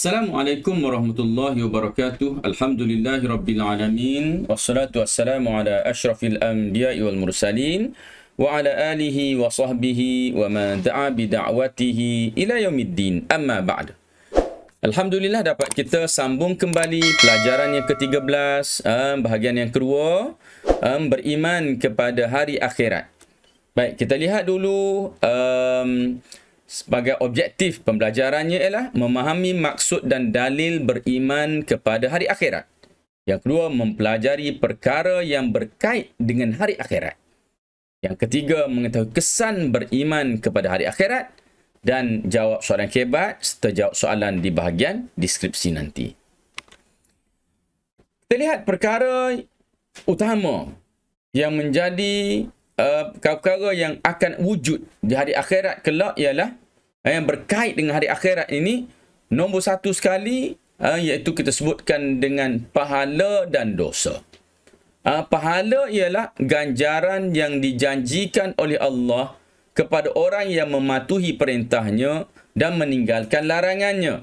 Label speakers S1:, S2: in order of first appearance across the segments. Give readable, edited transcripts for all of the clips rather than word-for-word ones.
S1: Assalamualaikum warahmatullahi wabarakatuh. Alhamdulillahirabbil alamin. Wassalatu wassalamu ala asyrafil anbiya'i wal mursalin wa ala alihi wa sahbihi wa man da'a bi da'watihi ila yaumiddin. Amma ba'd. Alhamdulillah dapat kita sambung kembali pelajaran yang ke-13, bahagian yang kedua, beriman kepada hari akhirat. Baik, kita lihat dulu sebagai objektif pembelajarannya ialah memahami maksud dan dalil beriman kepada hari akhirat. Yang kedua, mempelajari perkara yang berkait dengan hari akhirat. Yang ketiga, mengetahui kesan beriman kepada hari akhirat. Dan jawab soalan kebat serta jawab soalan di bahagian deskripsi nanti. Kita lihat perkara utama yang menjadi perkara yang akan wujud di hari akhirat kelak ialah yang berkait dengan hari akhirat ini. Nombor satu sekali iaitu kita sebutkan dengan pahala dan dosa. Pahala ialah ganjaran yang dijanjikan oleh Allah kepada orang yang mematuhi perintahnya dan meninggalkan larangannya.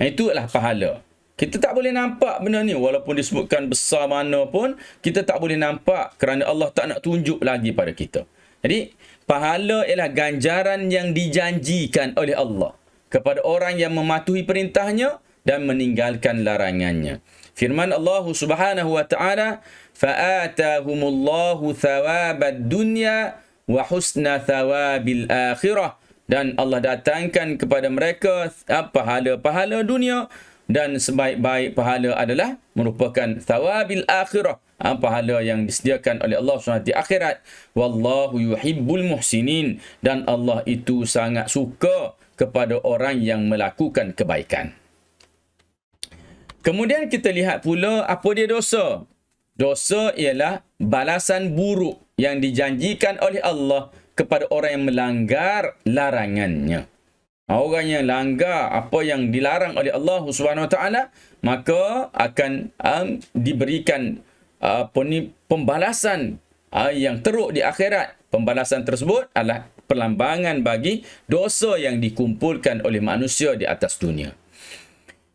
S1: Itulah pahala. Kita tak boleh nampak benda ni. Walaupun disebutkan besar mana pun, kita tak boleh nampak kerana Allah tak nak tunjuk lagi pada kita. Jadi, pahala ialah ganjaran yang dijanjikan oleh Allah kepada orang yang mematuhi perintahnya dan meninggalkan larangannya. Firman Allah Subhanahu wa taala, "Fa'atahumullahu thawabad dunya wa husna thawabil akhirah." Dan Allah datangkan kepada mereka pahala-pahala dunia, dan sebaik-baik pahala adalah merupakan thawabil akhirah, pahala yang disediakan oleh Allah SWT di akhirat. Wallahu yuhibbul muhsinin, dan Allah itu sangat suka kepada orang yang melakukan kebaikan. Kemudian kita lihat pula apa dia dosa. Dosa ialah balasan buruk yang dijanjikan oleh Allah kepada orang yang melanggar larangannya. Orang yang langgar apa yang dilarang oleh Allah Subhanahu Wa Taala, maka akan diberikan pembalasan yang teruk di akhirat. Pembalasan tersebut adalah perlambangan bagi dosa yang dikumpulkan oleh manusia di atas dunia.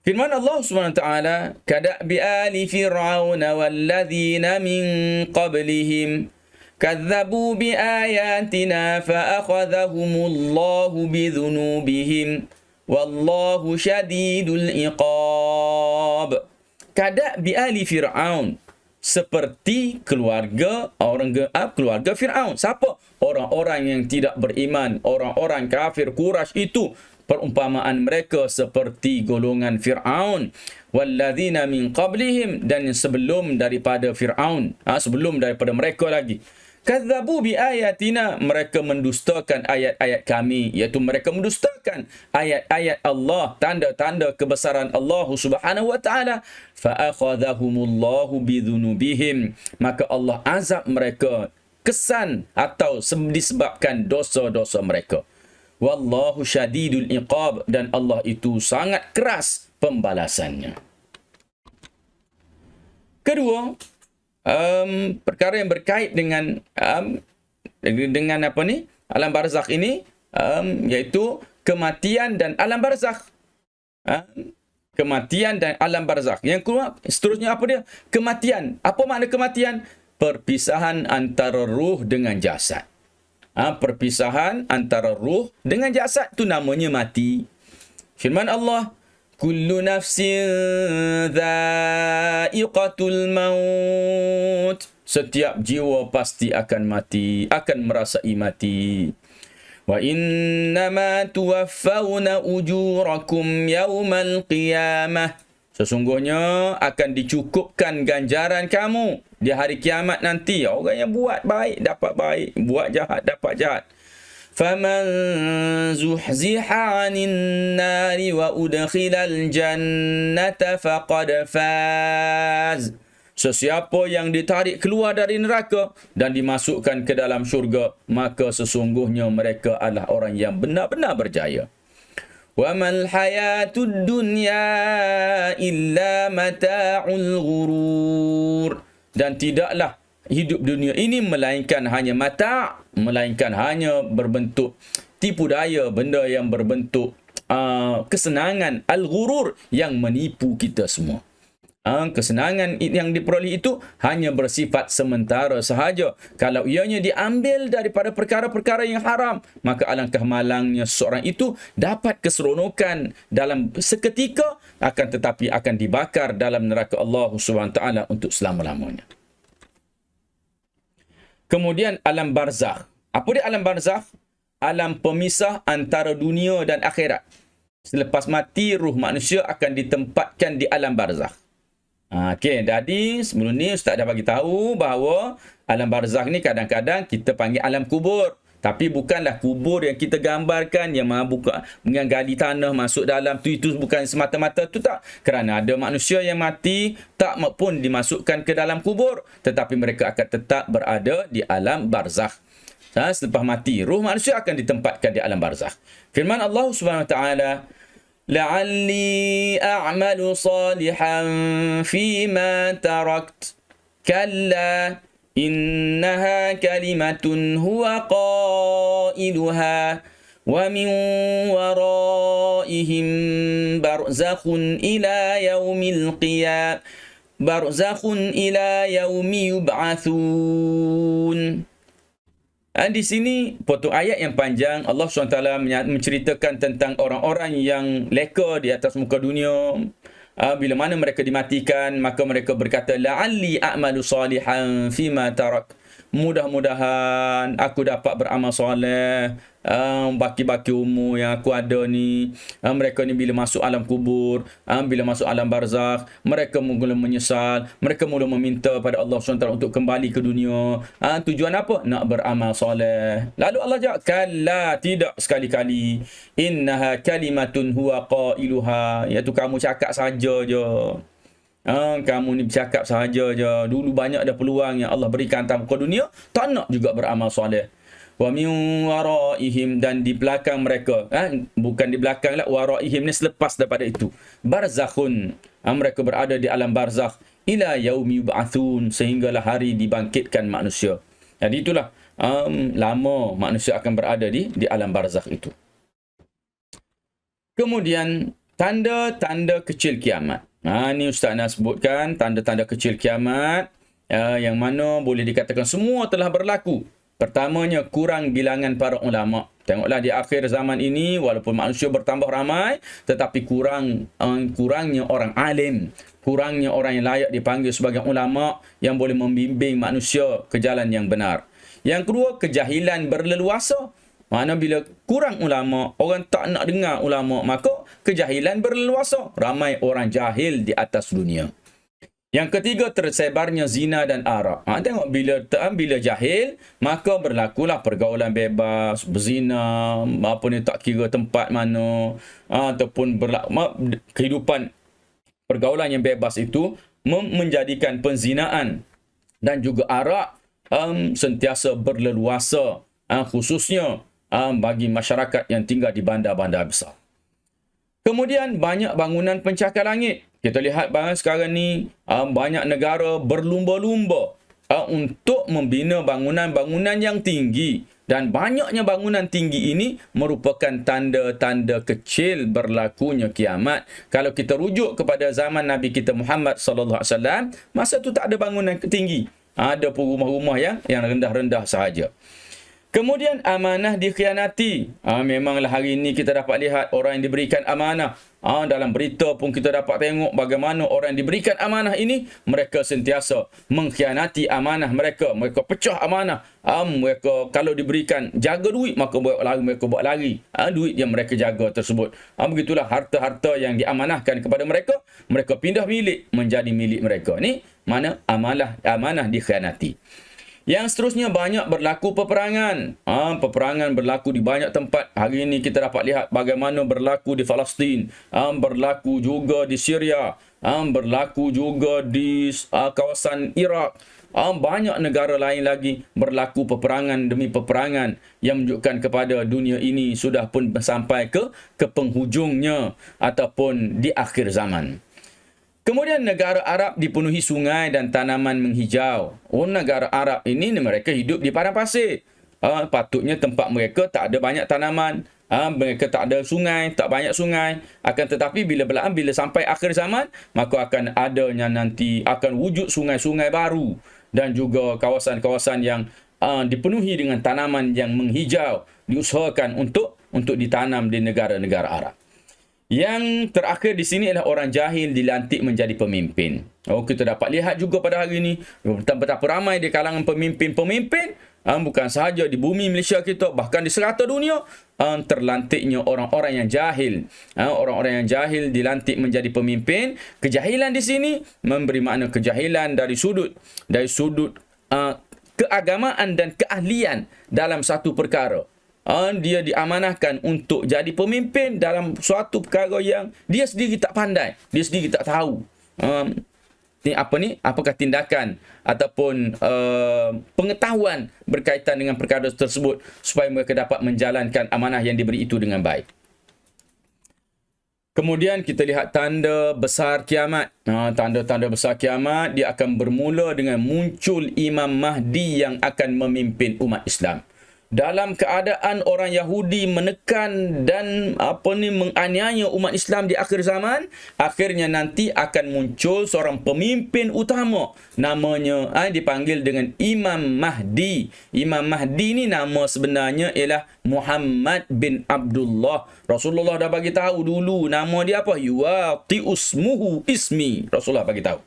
S1: Firman Allah Subhanahu Wa Taala, "Kada'bi ali fir'aun walladzina min qablihim كذبوا بآياتنا فأخذهم الله بذنوبهم والله شديد العقاب." Kada bi ali Fir'aun, seperti keluarga Fir'aun. Siapa? Orang-orang yang tidak beriman, orang-orang kafir Quraisy itu. Perumpamaan mereka seperti golongan Fir'aun. Walladzina min qablihim, dan sebelum daripada Fir'aun, sebelum daripada mereka lagi. Kadzabu bi ayatina, mereka mendustakan ayat-ayat kami, iaitu mereka mendustakan ayat-ayat Allah, tanda-tanda kebesaran Allah Subhanahu wa taala. Fa akhadhahumullahu bidzunubihim, maka Allah azab mereka kesan atau disebabkan dosa-dosa mereka. Wallahu syadidul iqab, dan Allah itu sangat keras pembalasannya. Kedua, perkara yang berkait dengan alam barzakh ini, iaitu kematian dan alam barzakh. Kematian dan alam barzakh. Yang kedua, seterusnya apa dia? Kematian. Apa makna kematian? Perpisahan antara ruh dengan jasad. Perpisahan antara ruh dengan jasad itu namanya mati. Firman Allah, "Kullu nafsin dha'iqatul maut." Setiap jiwa pasti akan mati, akan merasai mati. "Wa innama tuwaffawna ujurakum yawmal qiyamah." Sesungguhnya akan dicukupkan ganjaran kamu di hari kiamat nanti. Orang yang buat baik dapat baik, buat jahat dapat jahat. Faman zuhziha 'anil nari wa udkhilal jannata faqad faz. Sesiapa yang ditarik keluar dari neraka dan dimasukkan ke dalam syurga, maka sesungguhnya mereka adalah orang yang benar-benar berjaya. Wa mal hayatud dunya illa mata'ul ghurur. Dan tidaklah hidup dunia ini melainkan hanya mata', melainkan hanya berbentuk tipu daya, benda yang berbentuk kesenangan al-ghurur yang menipu kita semua. Kesenangan yang diperoleh itu hanya bersifat sementara sahaja. Kalau ianya diambil daripada perkara-perkara yang haram, maka alangkah malangnya seorang itu dapat keseronokan dalam seketika, akan tetapi akan dibakar dalam neraka Allah SWT untuk selama-lamanya. Kemudian alam barzakh. Apa dia alam barzakh? Alam pemisah antara dunia dan akhirat. Selepas mati, ruh manusia akan ditempatkan di alam barzakh. Okey, jadi sebelum ni Ustaz dah bagi tahu bahawa alam barzakh ni kadang-kadang kita panggil alam kubur. Tapi bukanlah kubur yang kita gambarkan, yang buka dengan gali tanah masuk dalam tu, itu bukan semata-mata tu, tak. Kerana ada manusia yang mati tak pun dimasukkan ke dalam kubur, tetapi mereka akan tetap berada di alam barzakh. Selepas mati, ruh manusia akan ditempatkan di alam barzakh. Firman Allah Subhanahu Wa Taala, لعلي أعمل صالحا فيما تركت كلا إنها كلمة هو قائلها ومن ورائهم برزخ إلى يوم القيامة برزخ إلى يوم يبعثون. Di sini potong ayat yang panjang, Allah SWT menceritakan tentang orang-orang yang leka di atas muka dunia. Bila mana mereka dimatikan, maka mereka berkata, la'alli a'malu salihan fima tarak. Mudah-mudahan aku dapat beramal soleh, baki-baki umur yang aku ada ni. Mereka ni bila masuk alam kubur, bila masuk alam barzakh, mereka mula menyesal, mereka mula meminta pada Allah SWT untuk kembali ke dunia. Tujuan apa? Nak beramal soleh. Lalu Allah jawab, kalla, tidak sekali-kali. Innaha kalimatun huwa qailuha, iaitu kamu cakap saja je. Kamu ni bercakap sahaja je. Dulu banyak ada peluang yang Allah berikan atas muka dunia, tak nak juga beramal soleh. Wa min waraihim, dan di belakang mereka, bukan di belakang lah, waraihim ni selepas daripada itu, barzakhun, mereka berada di alam barzakh ila yaumi yub'atsun, sehinggalah hari dibangkitkan manusia. Jadi itulah lama manusia akan berada di alam barzakh itu. Kemudian tanda-tanda kecil kiamat. Ni Ustaz nak sebutkan tanda-tanda kecil kiamat yang mana boleh dikatakan semua telah berlaku. Pertamanya, kurang bilangan para ulama. Tengoklah di akhir zaman ini, walaupun manusia bertambah ramai, tetapi kurangnya orang alim, kurangnya orang yang layak dipanggil sebagai ulama yang boleh membimbing manusia ke jalan yang benar. Yang kedua, kejahilan berleluasa. Mana bila kurang ulama, orang tak nak dengar ulama, maka kejahilan berleluasa. Ramai orang jahil di atas dunia. Yang ketiga, tersebarnya zina dan arak. Tengok, bila jahil, maka berlakulah pergaulan bebas, berzina, apa ni, tak kira tempat mana, ataupun kehidupan pergaulan yang bebas itu menjadikan penzinaan dan juga arak sentiasa berleluasa, khususnya bagi masyarakat yang tinggal di bandar-bandar besar. Kemudian banyak bangunan pencakar langit. Kita lihat sekarang ni banyak negara berlumba-lumba untuk membina bangunan-bangunan yang tinggi. Dan banyaknya bangunan tinggi ini merupakan tanda-tanda kecil berlakunya kiamat. Kalau kita rujuk kepada zaman Nabi kita Muhammad SAW, masa tu tak ada bangunan tinggi. Ada pun rumah-rumah yang rendah-rendah sahaja. Kemudian amanah dikhianati. Memanglah hari ini kita dapat lihat orang yang diberikan amanah. Dalam berita pun kita dapat tengok bagaimana orang yang diberikan amanah ini, mereka sentiasa mengkhianati amanah mereka. Mereka pecah amanah. Mereka kalau diberikan jaga duit, maka mereka buat lari duit yang mereka jaga tersebut. Begitulah harta-harta yang diamanahkan kepada mereka, mereka pindah milik menjadi milik mereka. Ni mana amanah dikhianati. Yang seterusnya, banyak berlaku peperangan. Peperangan berlaku di banyak tempat. Hari ini kita dapat lihat bagaimana berlaku di Palestin, berlaku juga di Syria, berlaku juga di kawasan Iraq. Banyak negara lain lagi berlaku peperangan demi peperangan yang menunjukkan kepada dunia ini sudah pun sampai ke penghujungnya ataupun di akhir zaman. Kemudian negara Arab dipenuhi sungai dan tanaman menghijau. Negara Arab ini mereka hidup di padang pasir. Patutnya tempat mereka tak ada banyak tanaman. Mereka tak ada sungai, tak banyak sungai. Akan tetapi bila sampai akhir zaman, maka akan adanya nanti, akan wujud sungai-sungai baru. Dan juga kawasan-kawasan yang dipenuhi dengan tanaman yang menghijau, diusahakan untuk ditanam di negara-negara Arab. Yang terakhir di sini adalah orang jahil dilantik menjadi pemimpin. Kita dapat lihat juga pada hari ini betapa ramai di kalangan pemimpin-pemimpin, bukan sahaja di bumi Malaysia kita, bahkan di serata dunia, terlantiknya orang-orang yang jahil. Orang-orang yang jahil dilantik menjadi pemimpin. Kejahilan di sini memberi makna kejahilan dari sudut keagamaan dan keahlian dalam satu perkara. Dia diamanahkan untuk jadi pemimpin dalam suatu perkara yang dia sendiri tak pandai, dia sendiri tak tahu. Apakah tindakan ataupun pengetahuan berkaitan dengan perkara tersebut supaya mereka dapat menjalankan amanah yang diberi itu dengan baik. Kemudian kita lihat tanda besar kiamat. Tanda-tanda besar kiamat, dia akan bermula dengan muncul Imam Mahdi yang akan memimpin umat Islam. Dalam keadaan orang Yahudi menekan dan menganiaya umat Islam di akhir zaman, akhirnya nanti akan muncul seorang pemimpin utama, namanya dipanggil dengan Imam Mahdi. Imam Mahdi ni nama sebenarnya ialah Muhammad bin Abdullah. Rasulullah dah bagi tahu dulu nama dia apa? Yuwati usmuhu ismi. Rasulullah bagi tahu.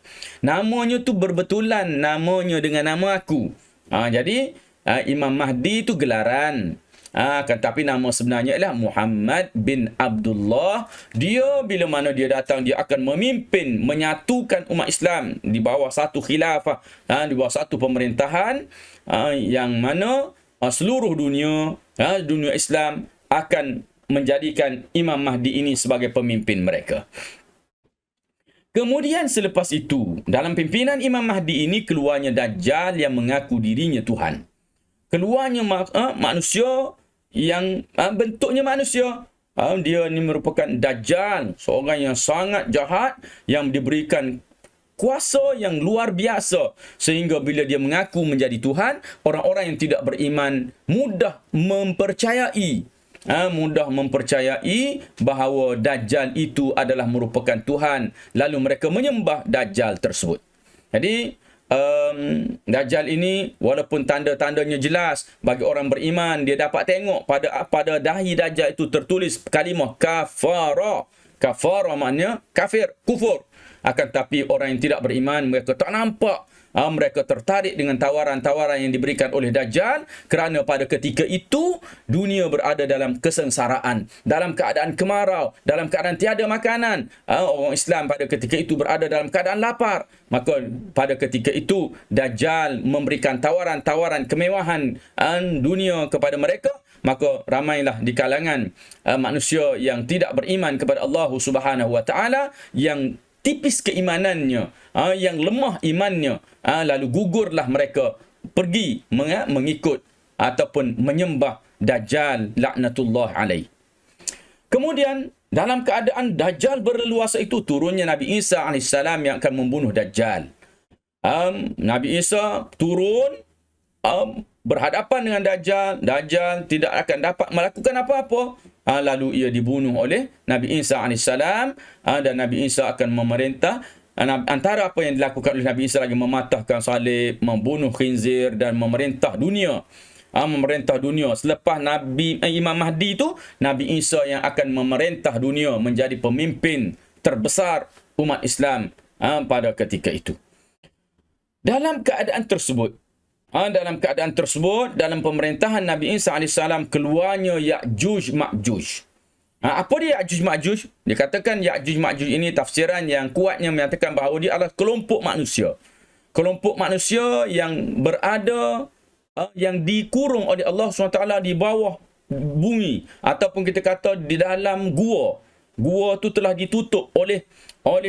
S1: Namanya tu berbetulan namanya dengan nama aku. Jadi Imam Mahdi itu gelaran. Tapi nama sebenarnya ialah Muhammad bin Abdullah. Dia bila mana dia datang, dia akan memimpin, menyatukan umat Islam di bawah satu khilafah, di bawah satu pemerintahan, yang mana seluruh dunia Islam akan menjadikan Imam Mahdi ini sebagai pemimpin mereka. Kemudian selepas itu, dalam pimpinan Imam Mahdi ini keluarnya Dajjal yang mengaku dirinya Tuhan. Keluarnya manusia yang bentuknya manusia. Dia ni merupakan Dajjal, seorang yang sangat jahat, yang diberikan kuasa yang luar biasa, sehingga bila dia mengaku menjadi Tuhan, orang-orang yang tidak beriman mudah mempercayai bahawa Dajjal itu adalah merupakan Tuhan, lalu mereka menyembah Dajjal tersebut. Jadi Dajjal ini walaupun tanda-tandanya jelas bagi orang beriman, dia dapat tengok pada dahi Dajjal itu tertulis kalimah kafara. Kafara maknanya kafir, kufur. Akan tapi orang yang tidak beriman, mereka tak nampak. Mereka tertarik dengan tawaran-tawaran yang diberikan oleh Dajjal, kerana pada ketika itu dunia berada dalam kesengsaraan, dalam keadaan kemarau, dalam keadaan tiada makanan. Orang Islam pada ketika itu berada dalam keadaan lapar. Maka pada ketika itu Dajjal memberikan tawaran-tawaran kemewahan dunia kepada mereka. Maka ramailah di kalangan manusia yang tidak beriman kepada Allah Subhanahu Wa Taala, yang tipis keimanannya, yang lemah imannya, lalu gugurlah mereka pergi mengikut ataupun menyembah Dajjal laknatullah alaih. Kemudian dalam keadaan Dajjal berleluasa itu, turunnya Nabi Isa AS yang akan membunuh Dajjal. Nabi Isa turun berhadapan dengan Dajjal. Dajjal tidak akan dapat melakukan apa-apa. Lalu ia dibunuh oleh Nabi Isa AS, dan Nabi Isa akan memerintah. Antara apa yang dilakukan oleh Nabi Isa lagi mematahkan salib, membunuh khinzir dan memerintah dunia. Selepas Imam Mahdi itu, Nabi Isa yang akan memerintah dunia, menjadi pemimpin terbesar umat Islam pada ketika itu. Dalam keadaan tersebut, dalam pemerintahan Nabi Isa AS, keluarnya Ya'juj Ma'juj. Apa dia Ya'juj Ma'juj? Dikatakan Ya'juj Ma'juj ini tafsiran yang kuatnya menyatakan bahawa dia adalah kelompok manusia. Kelompok manusia yang berada, yang dikurung oleh Allah SWT di bawah bumi, ataupun kita kata di dalam gua. Gua tu telah ditutup oleh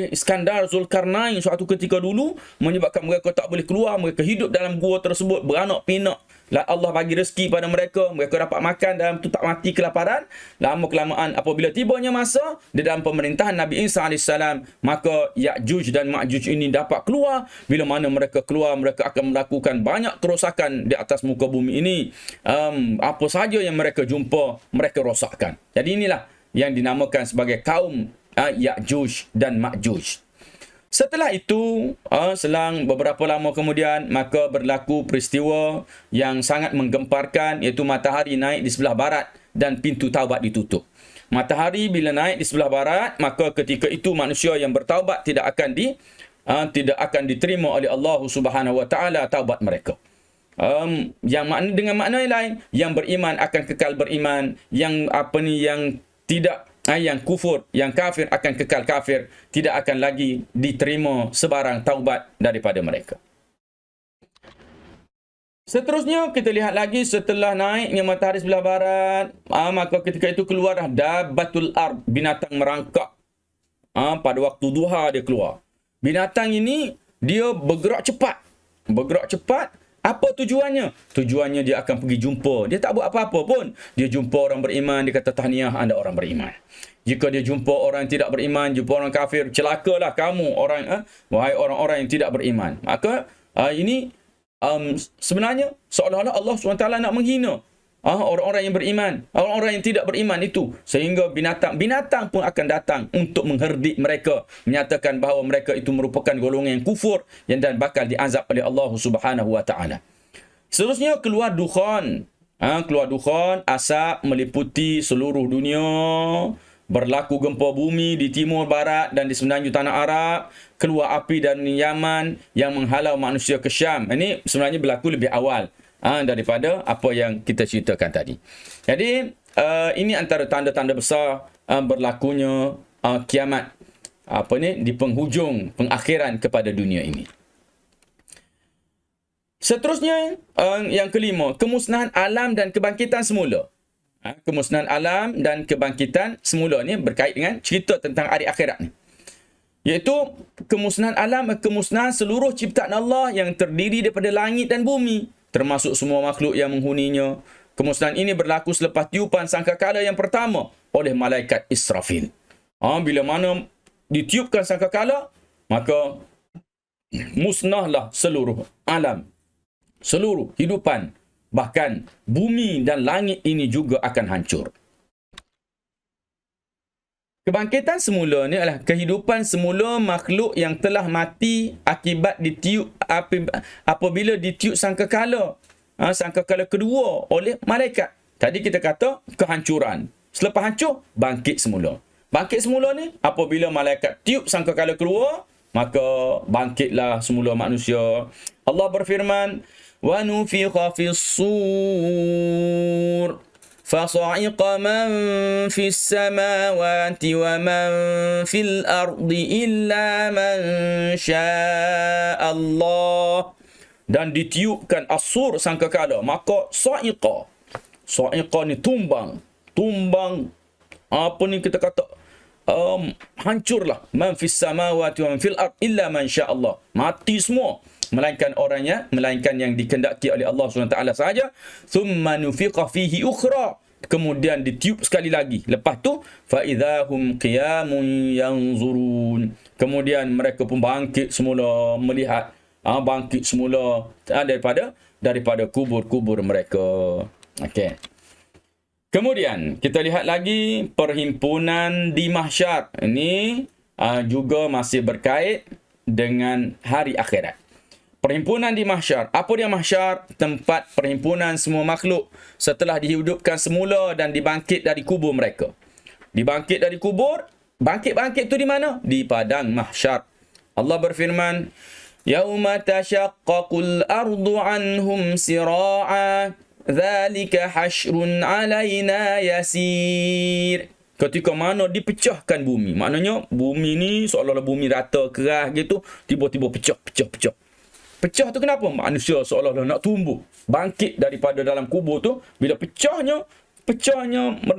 S1: Iskandar Zulkarnain suatu ketika dulu, menyebabkan mereka tak boleh keluar. Mereka hidup dalam gua tersebut, beranak pinak, Allah bagi rezeki pada mereka, mereka dapat makan dalam tu, tak mati kelaparan. Lama kelamaan apabila tibanya masa di dalam pemerintahan Nabi Isa AS, maka Ya'juj dan Ma'juj ini dapat keluar. Bila mana mereka keluar, mereka akan melakukan banyak kerosakan di atas muka bumi ini. Apa sahaja yang mereka jumpa, mereka rosakkan. Jadi inilah yang dinamakan sebagai kaum Ya'juj dan Ma'juj. Setelah itu, selang beberapa lama kemudian, maka berlaku peristiwa yang sangat menggemparkan, iaitu matahari naik di sebelah barat dan pintu taubat ditutup. Matahari bila naik di sebelah barat, maka ketika itu manusia yang bertaubat tidak akan diterima oleh Allah Subhanahu Wa Taala taubat mereka. Dengan makna yang lain, yang beriman akan kekal beriman, yang kufur, yang kafir akan kekal kafir, tidak akan lagi diterima sebarang taubat daripada mereka. Seterusnya kita lihat lagi, setelah naiknya matahari sebelah barat, maka ketika itu keluarlah dabbatul ard, binatang merangkak. Pada waktu duha dia keluar. Binatang ini dia bergerak cepat. Apa tujuannya? Tujuannya dia akan pergi jumpa. Dia tak buat apa-apa pun. Dia jumpa orang beriman, dia kata tahniah anda orang beriman. Jika dia jumpa orang yang tidak beriman, jumpa orang kafir, celakalah kamu wahai orang-orang yang tidak beriman. Maka ini sebenarnya seolah-olah Allah SWT nak menghina orang-orang yang beriman, orang-orang yang tidak beriman itu, sehingga binatang pun akan datang untuk mengherdik mereka, menyatakan bahawa mereka itu merupakan golongan yang kufur dan bakal diazab oleh Allah Subhanahu Wa Taala. Seterusnya keluar dukhan, asap meliputi seluruh dunia. Berlaku gempa bumi di timur barat dan di semenanjung tanah Arab. Keluar api dari Yaman yang menghalau manusia ke Syam. Ini sebenarnya berlaku lebih awal daripada apa yang kita ceritakan tadi. Jadi ini antara tanda-tanda besar berlakunya kiamat di penghujung pengakhiran kepada dunia ini. Seterusnya yang kelima, kemusnahan alam dan kebangkitan semula. Kemusnahan alam dan kebangkitan semula ni berkait dengan cerita tentang hari akhirat ni. Iaitu kemusnahan alam, kemusnahan seluruh ciptaan Allah yang terdiri daripada langit dan bumi, termasuk semua makhluk yang menghuninya. Kemusnahan ini berlaku selepas tiupan sangkakala yang pertama oleh malaikat Israfil. Bila mana ditiupkan sangkakala, maka musnahlah seluruh alam, seluruh hidupan, bahkan bumi dan langit ini juga akan hancur. Kebangkitan semula ni adalah kehidupan semula makhluk yang telah mati akibat apabila ditiup sangkakala. Sangkakala kedua oleh malaikat. Tadi kita kata kehancuran. Selepas hancur, bangkit semula. Bangkit semula ni apabila malaikat tiup sangkakala kedua, maka bangkitlah semula manusia. Allah berfirman, wa nufikha fis sur فَصَعِقَ مَنْ فِي السَّمَاوَاتِ وَمَنْ فِي الْأَرْضِ إِلَّا مَنْ شَاءَ اللَّهُ. Dan ditiupkan as-sur sangkakala, maka sa'iqa ni tumbang, apa ni kita kata, hancurlah, man fis samawati wa man fil ard illa man syaa Allah. Mati semua melainkan yang dikehendaki oleh Allah SWT sahaja. Thumma nufiqa fihi ukhra, kemudian ditiup sekali lagi. Lepas tu fa idzahum qiyamun yanzurun, kemudian mereka pun bangkit semula melihat, bangkit semula daripada kubur-kubur mereka. Okey. Kemudian kita lihat lagi perhimpunan di mahsyar. Ini juga masih berkait dengan hari akhirat. Perhimpunan di mahsyar. Apa dia mahsyar? Tempat perhimpunan semua makhluk setelah dihidupkan semula dan dibangkit dari kubur mereka. Dibangkit dari kubur, bangkit tu di mana? Di padang mahsyar. Allah berfirman, yauma tashaqqaqul ardu anhum sira'a dzalika hasyrun 'alaina yasir. Ketika mana dipecahkan bumi. Maknanya bumi ni seolah-olah bumi rata keras gitu, tiba-tiba pecah. Pecah tu kenapa? Manusia seolah-olah nak tumbuh, bangkit daripada dalam kubur tu. Bila pecahnya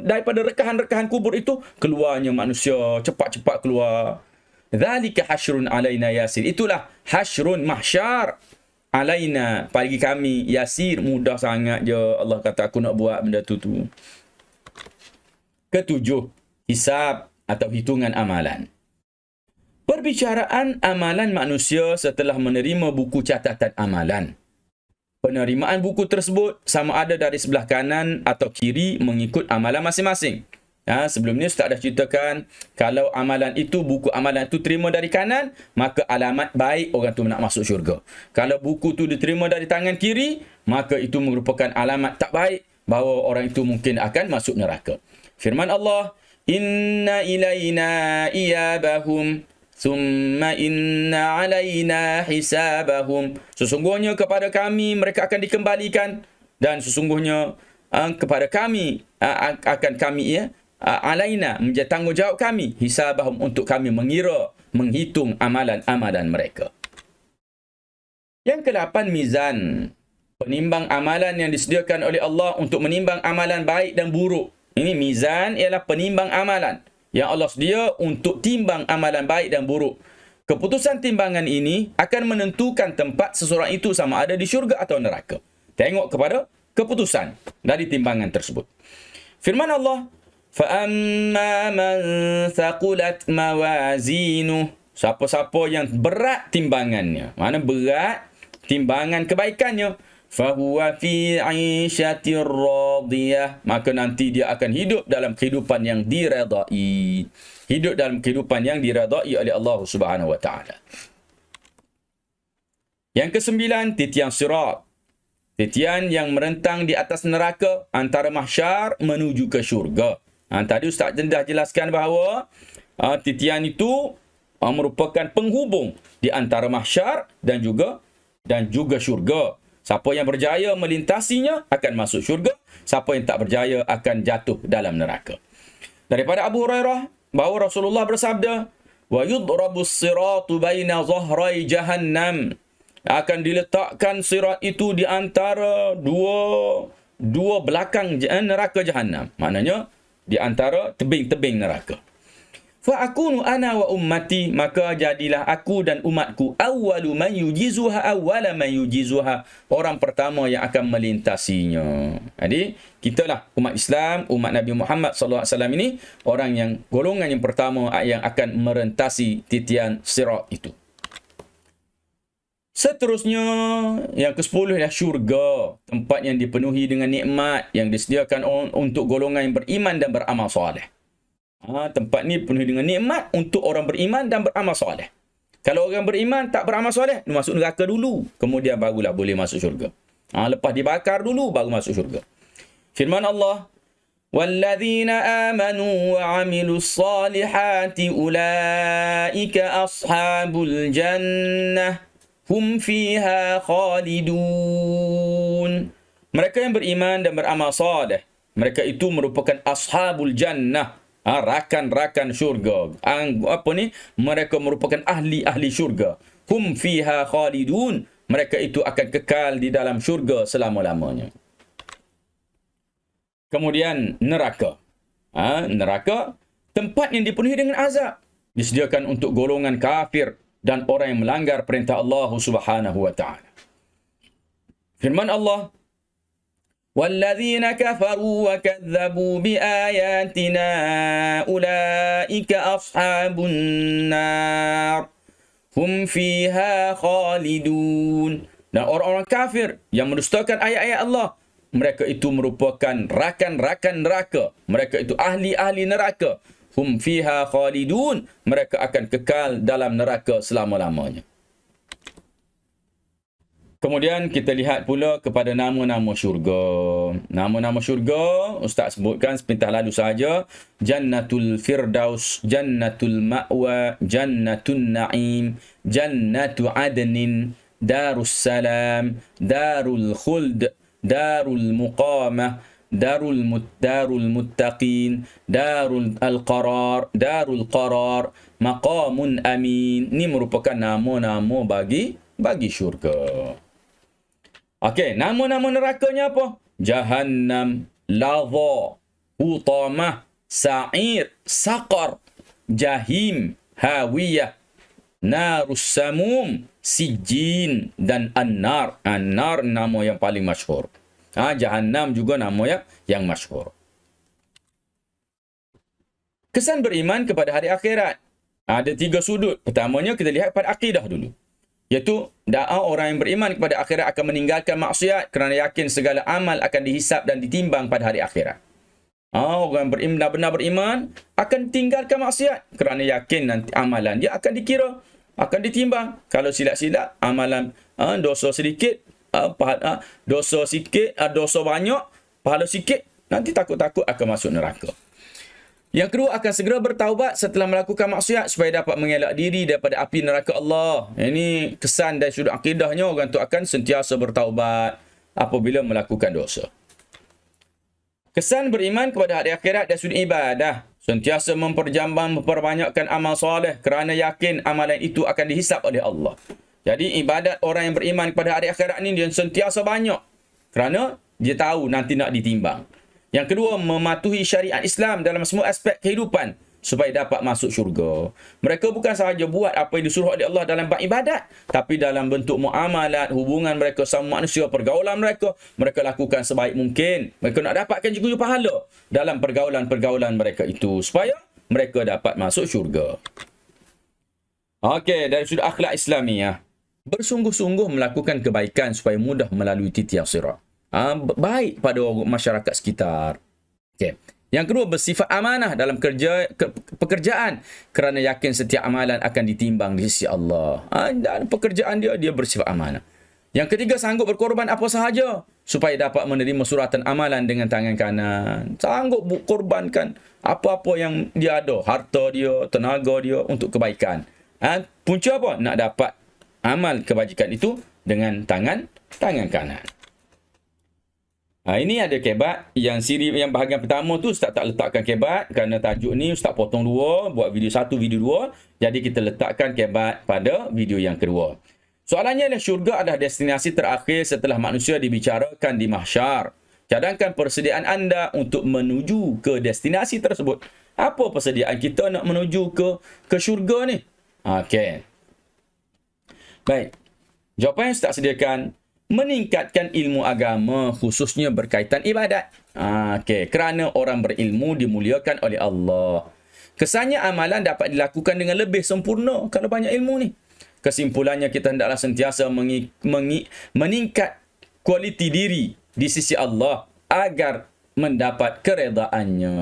S1: daripada rekahan-rekahan kubur itu, keluarnya manusia, cepat-cepat keluar. Dzalika hasyrun 'alaina yasir. Itulah hasyrun mahsyar. alaina, bagi kami, yasir, mudah sangat je. Allah kata aku nak buat benda tu. Ketujuh, hisab atau hitungan amalan. Perbicaraan amalan manusia setelah menerima buku catatan amalan. Penerimaan buku tersebut sama ada dari sebelah kanan atau kiri mengikut amalan masing-masing. Sebelum ni Ustaz dah ceritakan, kalau amalan itu, buku amalan itu terima dari kanan, maka alamat baik orang tu nak masuk syurga. Kalau buku tu diterima dari tangan kiri, maka itu merupakan alamat tak baik, bahawa orang itu mungkin akan masuk neraka. Firman Allah, inna ilaina iyabahum thumma inna alaina hisabahum. Sesungguhnya kepada kami mereka akan dikembalikan, dan sesungguhnya kepada kami akan kami alaina menjadi tanggungjawab kami, hisabahum untuk kami mengira, menghitung amalan-amalan mereka. Yang ke-8, mizan. Penimbang amalan yang disediakan oleh Allah untuk menimbang amalan baik dan buruk. Ini mizan ialah penimbang amalan yang Allah sedia untuk timbang amalan baik dan buruk. Keputusan timbangan ini akan menentukan tempat seseorang itu sama ada di syurga atau neraka. Tengok kepada keputusan dari timbangan tersebut. Firman Allah, فَأَمَّا مَنْ ثَقُلَتْ مَوَازِينُهُ. Siapa-siapa yang berat timbangannya, mana berat timbangan kebaikannya, فَهُوَ فِي عِيشَةٍ رَاضِيَةٍ. Maka nanti dia akan hidup dalam kehidupan yang diredai. Hidup dalam kehidupan yang diredai oleh Allah Subhanahu wa taala. Yang ke-9, titian sirat. Titian yang merentang di atas neraka antara mahsyar menuju ke syurga. Tadi Ustaz dah jelaskan bahawa titian itu merupakan penghubung di antara mahsyar dan juga syurga. Siapa yang berjaya melintasinya akan masuk syurga. Siapa yang tak berjaya akan jatuh dalam neraka. Daripada Abu Hurairah bahawa Rasulullah bersabda, wa yudrabu as-siratu baina dhahrai jahannam. Akan diletakkan sirat itu di antara dua belakang neraka jahannam. Maknanya di antara tebing-tebing neraka. Fa akunu ana wa ummati, maka jadilah aku dan umatku awwalu man yujizuha, awwala man yujizuha, orang pertama yang akan melintasinya. Jadi kitalah umat Islam, umat Nabi Muhammad sallallahu alaihi wasallam ini orang yang golongan yang pertama yang akan merentasi titian sirat itu. Seterusnya yang ke-10 adalah syurga, tempat yang dipenuhi dengan nikmat yang disediakan untuk golongan yang beriman dan beramal soleh. Tempat ni penuh dengan nikmat untuk orang beriman dan beramal soleh. Kalau orang beriman tak beramal soleh, masuk neraka dulu, kemudian barulah boleh masuk syurga. Lepas dibakar dulu baru masuk syurga. Firman Allah, walladzina amanu wa amilus salihati ulaika ashabul jannah hum fiha khalidun. Mereka yang beriman dan beramal soleh, mereka itu merupakan ashabul jannah, rakan-rakan syurga. Mereka merupakan ahli-ahli syurga. Hum fiha khalidun. Mereka itu akan kekal di dalam syurga selama-lamanya. Kemudian neraka. Neraka, tempat yang dipenuhi dengan azab. Disediakan untuk golongan kafir dan orang yang melanggar perintah Allah Subhanahu wa taala. Firman Allah, وَالَّذِينَ كَفَرُوا وَكَذَّبُوا بِآيَاتِنَا أُولَئِكَ أَصْحَابُ النَّارِ هُمْ فِيهَا خَالِدُونَ. Dan orang-orang kafir yang mendustakan ayat-ayat Allah, mereka itu merupakan rakan-rakan neraka. Mereka itu ahli-ahli neraka. Hum fiha khalidun. Mereka akan kekal dalam neraka selama-lamanya. Kemudian kita lihat pula kepada nama-nama syurga. Nama-nama syurga Ustaz sebutkan sepintas lalu sahaja. Jannatul Firdaus, Jannatul Ma'wa, Jannatun Na'im, Jannatu Adnin, Darus Salam, Darul Khuld, Darul Muqamah, Darul Muttaqin, Darul Al-Qarar, Darul Qarar, Maqamun Amin. Ini merupakan nama-nama bagi syurga. Okey, nama-nama nerakanya apa? Jahannam, Ladha, Hutamah, Sa'ir, Saqar, Jahim, Hawiyah. narus samum, sijin dan an-nar. An-nar nama yang paling masyhur. Jahannam juga nama yang masyhur. Kesan beriman kepada hari akhirat. Ada 3 sudut. Pertamanya kita lihat pada akidah dulu. Iaitu doa orang yang beriman kepada akhirat akan meninggalkan maksiat kerana yakin segala amal akan dihisap dan ditimbang pada hari akhirat. Orang yang benar-benar beriman akan tinggalkan maksiat kerana yakin nanti amalan dia akan dikira, akan ditimbang. Kalau silap-silap, amalan dosa sedikit, dosa sikit, dosa banyak, pahala sikit, nanti takut-takut akan masuk neraka. Yang kedua, akan segera bertaubat setelah melakukan maksiat supaya dapat mengelak diri daripada api neraka Allah. Ini kesan dari sudut akidahnya, orang tu akan sentiasa bertaubat apabila melakukan dosa. Kesan beriman kepada hari akhirat dari sudut ibadah. Sentiasa memperbanyakkan amal soleh kerana yakin amalan itu akan dihisap oleh Allah. Jadi ibadat orang yang beriman kepada hari akhirat ni dia sentiasa banyak kerana dia tahu nanti nak ditimbang. Yang kedua, mematuhi syariat Islam dalam semua aspek kehidupan supaya dapat masuk syurga. Mereka bukan sahaja buat apa yang disuruh oleh Allah dalam bab ibadat, tapi dalam bentuk muamalat, hubungan mereka sama manusia, pergaulan mereka, mereka lakukan sebaik mungkin. Mereka nak dapatkan juga pahala dalam pergaulan-pergaulan mereka itu supaya mereka dapat masuk syurga. Okey, dari sudut akhlak Islamiah, bersungguh-sungguh melakukan kebaikan supaya mudah melalui titian sirat. Baik pada masyarakat sekitar. Okay. Yang kedua, bersifat amanah dalam pekerjaan kerana yakin setiap amalan akan ditimbang di sisi Allah. Dalam pekerjaan dia bersifat amanah. Yang ketiga, sanggup berkorban apa sahaja supaya dapat menerima suratan amalan dengan tangan kanan. Sanggup korbankan apa-apa yang dia ada, harta dia, tenaga dia untuk kebaikan. Punca apa? Nak dapat amal kebajikan itu dengan tangan kanan. Ini ada kebat. Yang bahagian pertama tu Ustaz tak letakkan kebat kerana tajuk ni Ustaz potong 2, buat video 1, video 2. Jadi kita letakkan kebat pada video yang kedua. Soalannya adalah, syurga adalah destinasi terakhir setelah manusia dibicarakan di mahsyar. Cadangkan persediaan anda untuk menuju ke destinasi tersebut. Apa persediaan kita nak menuju ke syurga ni? Okey. Baik. Jawapan yang Ustaz sediakan, meningkatkan ilmu agama khususnya berkaitan ibadat. Kerana orang berilmu dimuliakan oleh Allah. Kesannya amalan dapat dilakukan dengan lebih sempurna kalau banyak ilmu ni. Kesimpulannya, kita hendaklah sentiasa meningkat kualiti diri di sisi Allah agar mendapat keredaannya.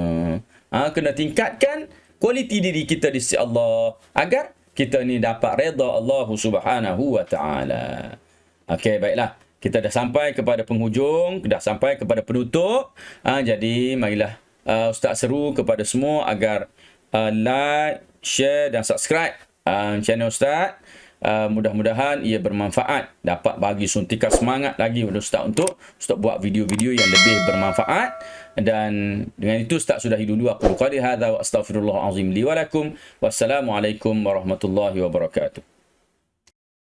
S1: Kena tingkatkan kualiti diri kita di sisi Allah agar kita ni dapat reda Allah Subhanahu wa taala. Okey, baiklah. Kita dah sampai kepada penghujung, dah sampai kepada penutup. Jadi, marilah Ustaz seru kepada semua agar like, share dan subscribe channel Ustaz. Mudah-mudahan ia bermanfaat, dapat bagi suntikan semangat lagi kepada Ustaz untuk Ustaz buat video-video yang lebih bermanfaat. Dan dengan itu Ustaz sudahi dulu. Aku qali hadza wa astaghfirullahal azim li wa lakum. Wassalamualaikum warahmatullahi wabarakatuh.